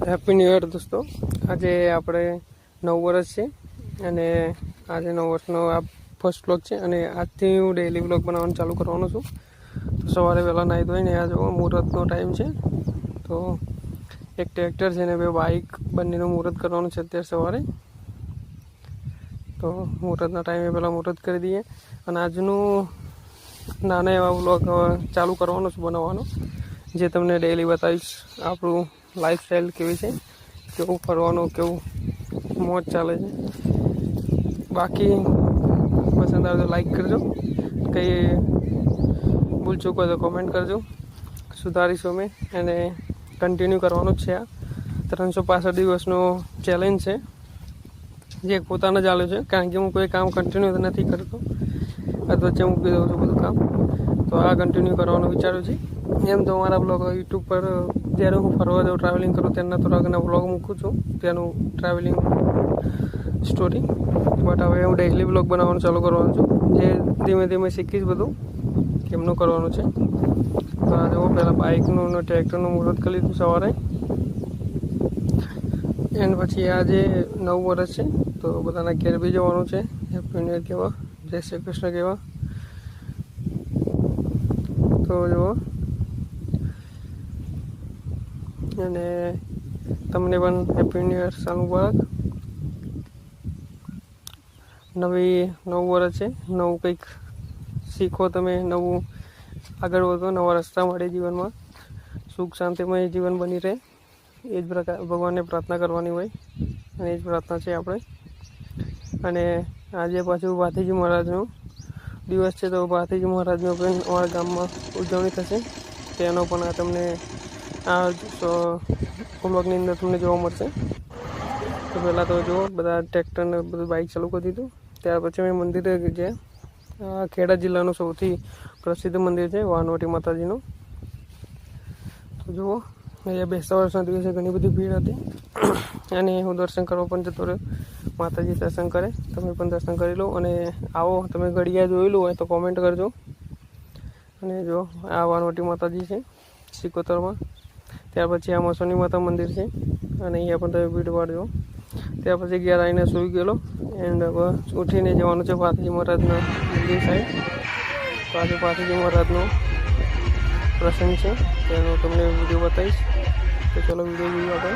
Happy new year દોસ્તો। આજે આપણે 9 વર્ષ છે અને આજે 9 વર્ષનો આ ફર્સ્ટ વ્લોગ છે અને આજથી હું ડેઈલી વ્લોગ બનાવવાનું ચાલુ કરવાનો છું। તો સવારે વહેલા નાહી ધોઈને આ જો મુહૂર્તનો ટાઈમ છે, તો એક ટ્રેક્ટર છે ને બે બાઇક બંનેનું મુહૂર્ત કરવાનું છે અત્યારે સવારે। તો મુહૂર્તના ટાઈમે પહેલાં મુહૂર્ત કરી દઈએ અને આજનું નાના એવા વ્લોગ ચાલુ કરવાનો છું બનાવવાનો, જે તમને ડેઈલી બતાવીશ આપણું લાઈફસ્ટાઈલ કેવી છે, કેવું ફરવાનું, કેવું મોજ ચાલે છે। બાકી પસંદ આવે તો લાઈક કરજો, કંઈ ભૂલચૂક હોય તો કોમેન્ટ કરજો, સુધારીશું અમે અને કન્ટિન્યુ કરવાનું જ છે। આ 365 દિવસનો ચેલેન્જ છે, જે પોતાને ચાલે છે, કારણ કે હું કોઈ કામ કન્ટિન્યુ નથી કરતો, અથવા વચ્ચે મૂકી દઉં છું બધું કામ, તો આ કન્ટિન્યુ કરવાનું વિચાર્યું છે। એમ તો મારા બ્લોગ યુટ્યુબ પર જ્યારે હું ફરવા જાઉં, ટ્રાવેલિંગ કરું ત્યારના થોડાકના બ્લોગ મૂકું છું, ત્યાંનું ટ્રાવેલિંગ સ્ટોરી, બટ હવે હું ડેઈલી બ્લોગ બનાવવાનું ચાલુ કરવાનું છું, જે ધીમે ધીમે શીખીશ બધું કેમનું કરવાનું છે। તો આ જુઓ, પહેલાં બાઇકનું અને ટ્રેક્ટરનું મુહૂર્ત કરી લીધું સવારે, એન્ડ પછી આજે 9 વર્ષ છે, તો બધાના ઘેર બી જવાનું છે, હેપી ન્યૂ યર કહેવા, જય શ્રી કૃષ્ણ કહેવા। તો જુઓ, અને તમને પણ હેપી ન્યૂ યર, સાલ મુબારક। નવું વર્ષ છે, નવું કંઈક શીખો, તમે નવું આગળ વધો, નવા રસ્તા મળે જીવનમાં, સુખ શાંતિમય જીવન બની રહે, એ જ પ્રકાર ભગવાનને પ્રાર્થના કરવાની હોય, અને એ જ પ્રાર્થના છે આપણે। અને આજે પાછું ભાથીજી મહારાજનો દિવસ છે, તો ભાથીજી મહારાજનો પણ અમારા ગામમાં ઉજવણી થશે, તેનો પણ આ તમને આ વ્લોગની અંદર તમને જોવા મળશે। તો પહેલાં તો જુઓ, બધા ટ્રેક્ટરને બધું બાઇક ચાલુ કરી દીધું, ત્યાર પછી અમે મંદિરે ગયા। ખેડા જિલ્લાનું સૌથી પ્રસિદ્ધ મંદિર છે વાનવટી માતાજીનું। તો જુઓ, અહીંયા બેસતા વર્ષના દિવસે ઘણી બધી ભીડ હતી અને હું દર્શન કરવા પણ જતો રહ્યો, માતાજી દર્શન કરે, તમે પણ દર્શન કરી લો, અને આવો તમે ઘડિયા જોયેલું હોય તો કોમેન્ટ કરજો। અને જો આ વાનવટી માતાજી છે સિકોતરમાં, ત્યાર પછી આ મસોની માતા મંદિર છે, અને અહીંયા પણ તમે ભીડ પાડજો। ત્યાર પછી ઘેર આવીને સૂઈ ગયેલો, એન્ડ હવે ઉઠીને જવાનું છે ભાથીજી મહારાજના મંદિર સાઈડ। તો આજે ભાથીજી મહારાજનો પ્રસંગ છે, તેનો તમને વિડીયો બતાવીશ, તો ચલો વિડીયો જોઈએ આપણે।